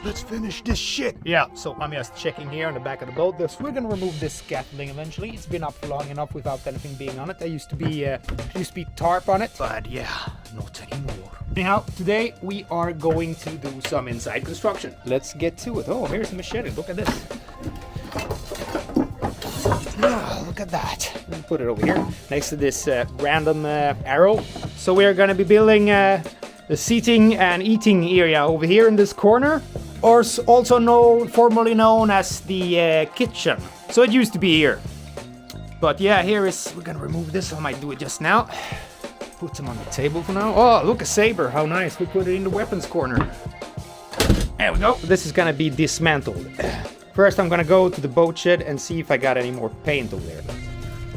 Let's finish this shit. Yeah, so I'm just checking here on the back of the boat. We're gonna remove this scaffolding eventually. It's been up for long enough without anything being on it. There used to be tarp on it, but yeah, not anymore. Anyhow, today we are going to do some inside construction. Let's get to it. Oh, here's the machete. Look at this. Oh, look at that. Let me put it over here next to this random arrow. So we're gonna be building the seating and eating area over here in this corner, or also formerly known as the kitchen. So it used to be here. But yeah, we're gonna remove this. I might do it just now. Put them on the table for now. Oh, look, a saber. How nice. We put it in the weapons corner. There we go. This is gonna be dismantled. First, I'm gonna go to the boat shed and see if I got any more paint over there.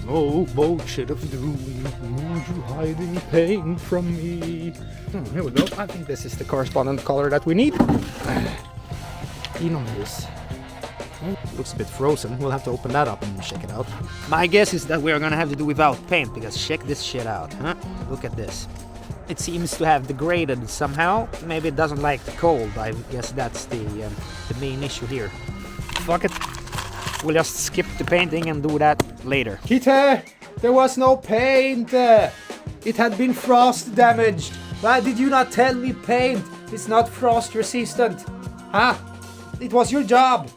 Oh, boat shed of doom, would you hide any paint from me? Here we go. I think this is the corresponding color that we need. This. Oh, looks a bit frozen. We'll have to open that up and check it out. My guess is that we're gonna have to do without paint, because check this shit out, huh? Look at this. It seems to have degraded somehow. Maybe it doesn't like the cold. I guess that's the main issue here. Fuck it. We'll just skip the painting and do that later. Kita, there was no paint. It had been frost damaged. Why did you not tell me paint? It's not frost resistant. Huh? It was your job.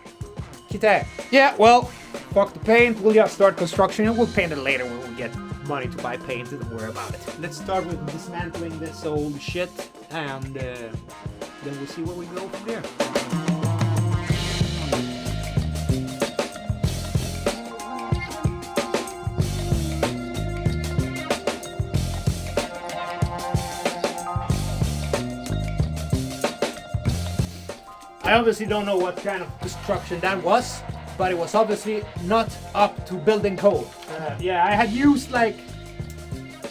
Kita. Yeah, well, fuck the paint. We'll just start construction and we'll paint it later when we get money to buy paint. Don't worry about it. Let's start with dismantling this old shit and then we'll see where we go from there. I obviously don't know what kind of construction that was, but it was obviously not up to building code. Yeah, I had used like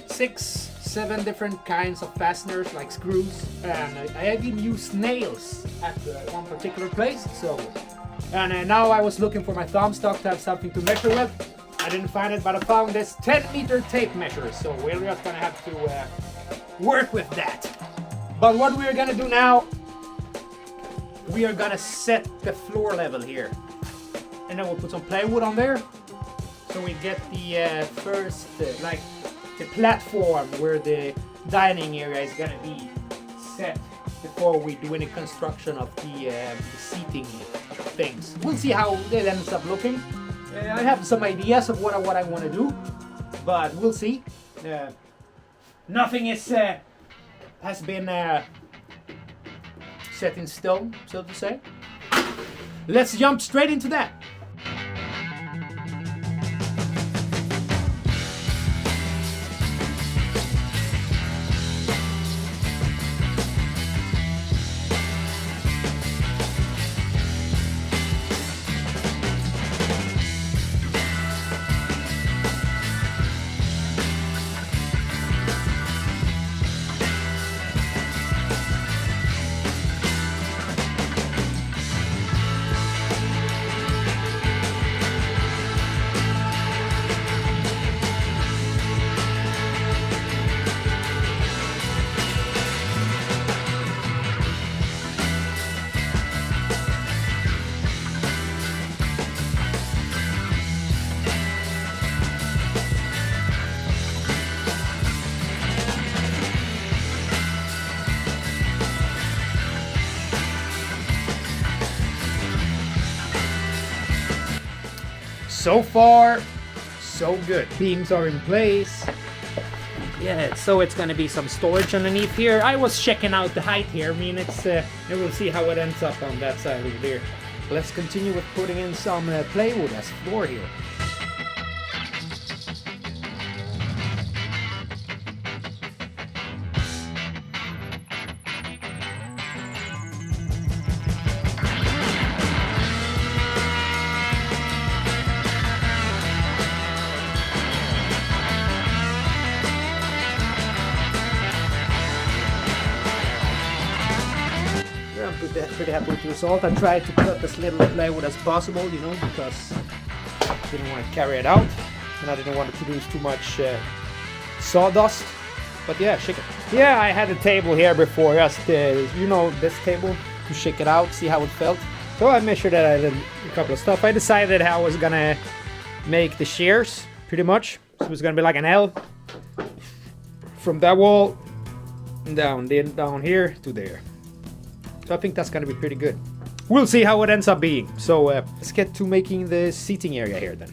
6-7 different kinds of fasteners, like screws, and I even used nails at one particular place. So, and now I was looking for my thumb stock to have something to measure with. I didn't find it, but I found this 10-meter tape measure. So we're just gonna have to work with that. But what we're gonna do now, we are gonna set the floor level here, and then we'll put some plywood on there, so we get the first like the platform where the dining area is gonna be set before we do any construction of the seating things. We'll see how it ends up looking. I have some ideas of what I want to do, but we'll see. Nothing has been set in stone, so to say. Let's jump straight into that. So far, so good. Beams are in place. Yeah, so it's gonna be some storage underneath here. I was checking out the height here. I mean, and we'll see how it ends up on that side over there. Let's continue with putting in some plywood as floor here. I'm pretty happy with the result. I tried to cut as little plywood as possible, you know, because I didn't want to carry it out, and I didn't want to produce too much sawdust. But yeah, shake it. Yeah, I had a table here before, just you know, this table. to check it out, see how it felt. So I measured it, I did a couple of stuff. I decided how I was gonna make the shears, pretty much. So it was gonna be like an L from that wall down here to there. So I think that's gonna be pretty good. We'll see how it ends up being. So let's get to making the seating area here then.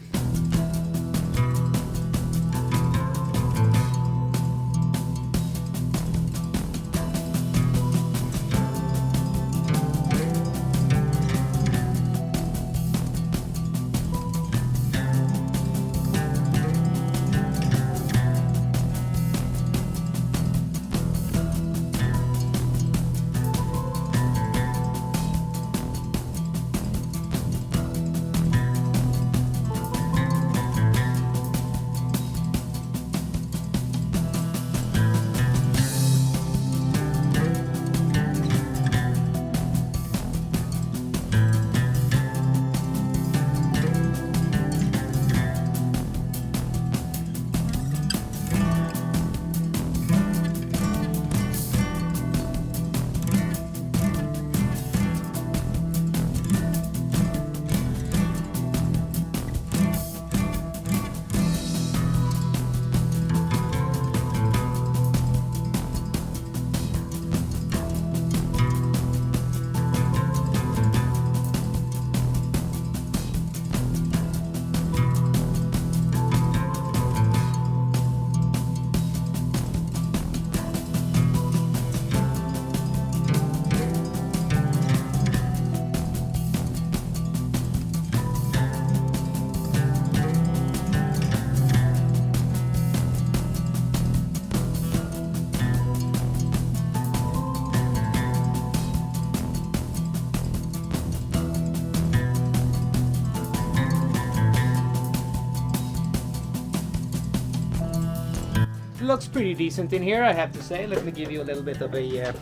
Looks pretty decent in here, I have to say. Let me give you a little bit of a view here.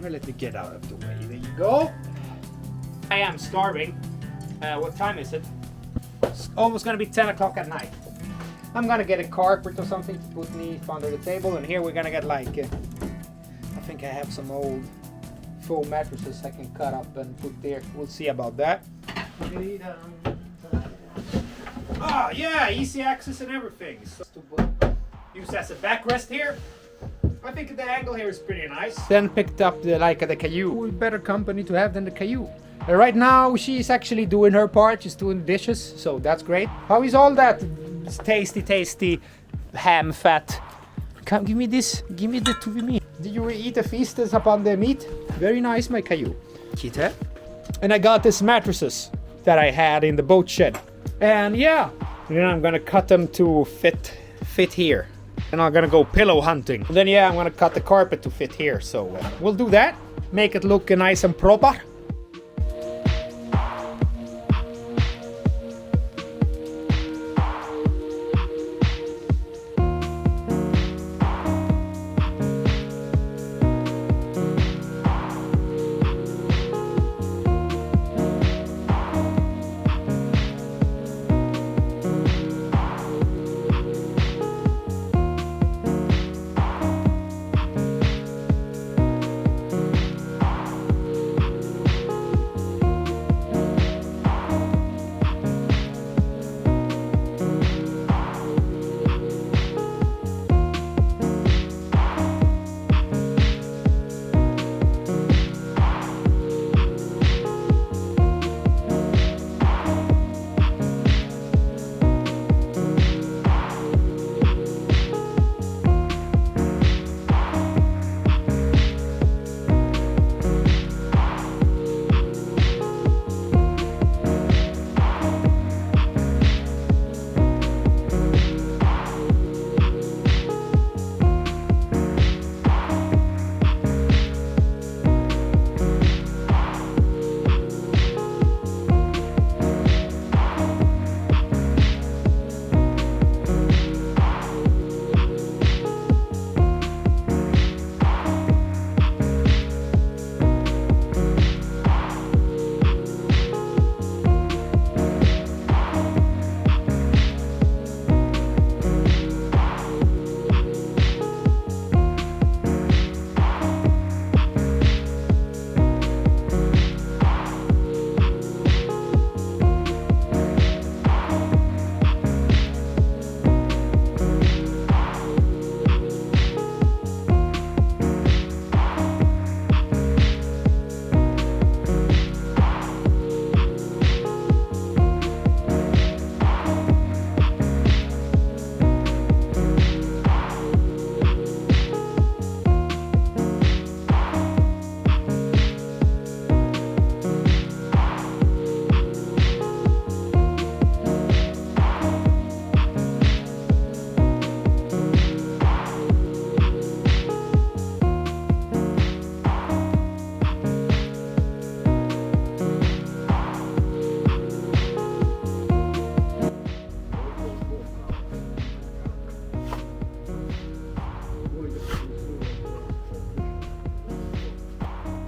Let me get out of the way. There you go. I am starving. What time is it? It's almost gonna be 10 o'clock at night. I'm gonna get a carpet or something to put me under the table, and here we're gonna get like I think I have some old foam mattresses I can cut up and put there. We'll see about that. Oh yeah, easy access and everything. So use as a backrest here. I think the angle here is pretty nice. Then picked up the Caillou. Better company to have than the Caillou. Right now she's actually doing her part. She's doing dishes, so that's great. How is all that tasty ham fat? Come give me this. Give me the to me. Did you eat a feast upon the meat? Very nice, my Caillou. Kita. And I got these mattresses that I had in the boat shed. And yeah, then I'm gonna cut them to fit here. And I'm gonna go pillow hunting. And then yeah, I'm gonna cut the carpet to fit here. So we'll do that. Make it look nice and proper.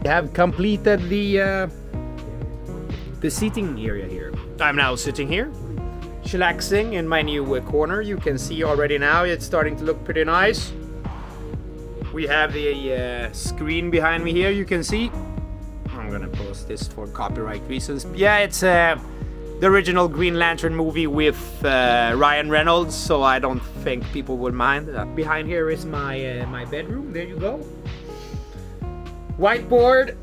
We have completed the seating area here. I'm now sitting here, chillaxing in my new corner. You can see already now it's starting to look pretty nice. We have the screen behind me here, you can see. I'm gonna post this for copyright reasons. Yeah, it's the original Green Lantern movie with Ryan Reynolds, so I don't think people would mind. Behind here is my bedroom. There you go. Whiteboard.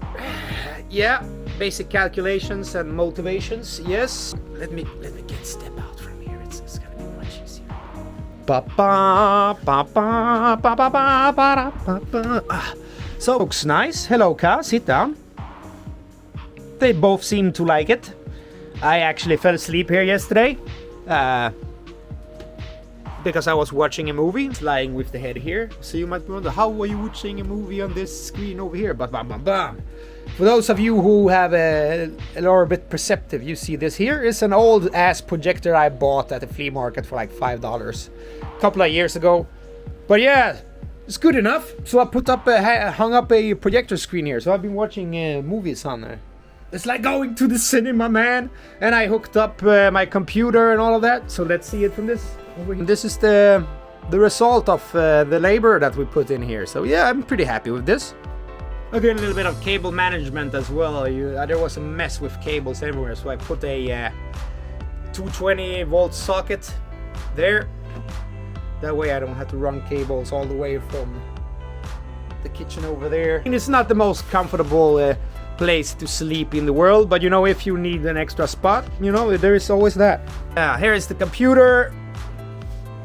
Yeah, basic calculations and motivations. Yes. Let me get step out from here. It's gonna be much easier. So looks nice. Hello, Ka. Sit down. They both seem to like it. I actually fell asleep here yesterday because I was watching a movie, lying with the head here. So you might wonder, how are you watching a movie on this screen over here? But bam, bam, bam. For those of you who have a little bit perceptive, you see this here is an old ass projector I bought at the flea market for like $5 a couple of years ago. But yeah, it's good enough. So I hung up a projector screen here. So I've been watching movies on there. It's like going to the cinema, man. And I hooked up my computer and all of that. So let's see it from this. This is the result of the labor that we put in here. So yeah, I'm pretty happy with this. I did a little bit of cable management as well. There was a mess with cables everywhere. So I put a 220 volt socket there. That way I don't have to run cables all the way from the kitchen over there. And it's not the most comfortable place to sleep in the world, but you know, if you need an extra spot, you know, there is always that. Here is the computer.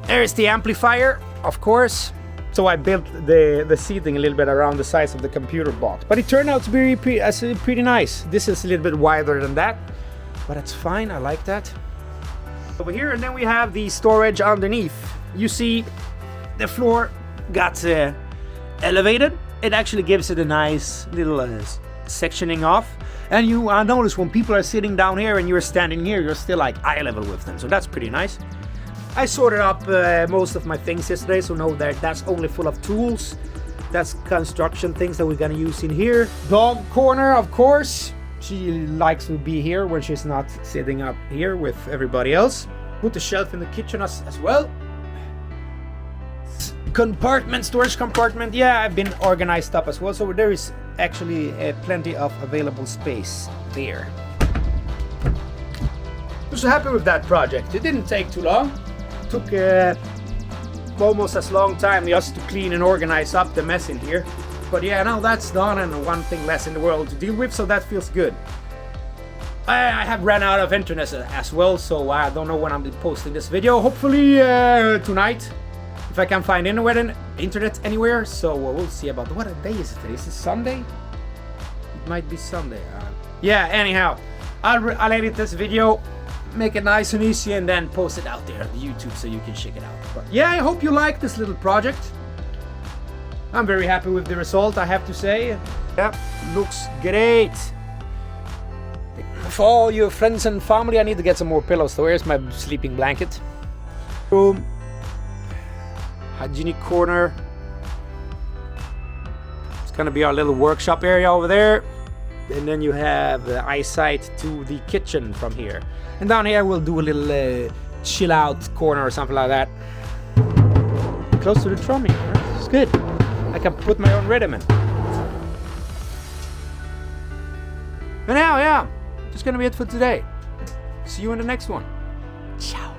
There is the amplifier, of course. So I built the seating a little bit around the size of the computer box, but it turned out to be pretty nice. This is a little bit wider than that, but it's fine. I like that. Over here, and then we have the storage underneath. You see, the floor got elevated. It actually gives it a nice little sectioning off, and you notice when people are sitting down here and you're standing here, you're still like eye level with them, so that's pretty nice. I sorted up most of my things yesterday, so know that that's only full of tools. That's construction things that we're gonna use in here. Dog corner, of course. She likes to be here when she's not sitting up here with everybody else. Put the shelf in the kitchen as well. Compartment, storage compartment. Yeah, I've been organized up as well, so there is actually plenty of available space there. I'm so happy with that project. It didn't take too long. It took almost as long time just to clean and organize up the mess in here. But yeah, now that's done and one thing less in the world to deal with, so that feels good. I have ran out of internet as well, so I don't know when I'm posting this video. Hopefully tonight, if I can find internet anywhere. So we'll see about what day is it today? Is it Sunday? It might be Sunday. Yeah, anyhow, I'll edit this video, make it nice and easy, and then post it out there on YouTube so you can check it out. But yeah, I hope you like this little project. I'm very happy with the result, I have to say. Yeah, looks great. For all your friends and family, I need to get some more pillows. So here's my sleeping blanket. Room. Hygienic corner. It's gonna be our little workshop area over there. And then you have eyesight to the kitchen from here. And down here we'll do a little chill out corner or something like that. Close to the drumming. It's good. I can put my own rhythm in. And now, yeah, that's gonna be it for today. See you in the next one. Ciao.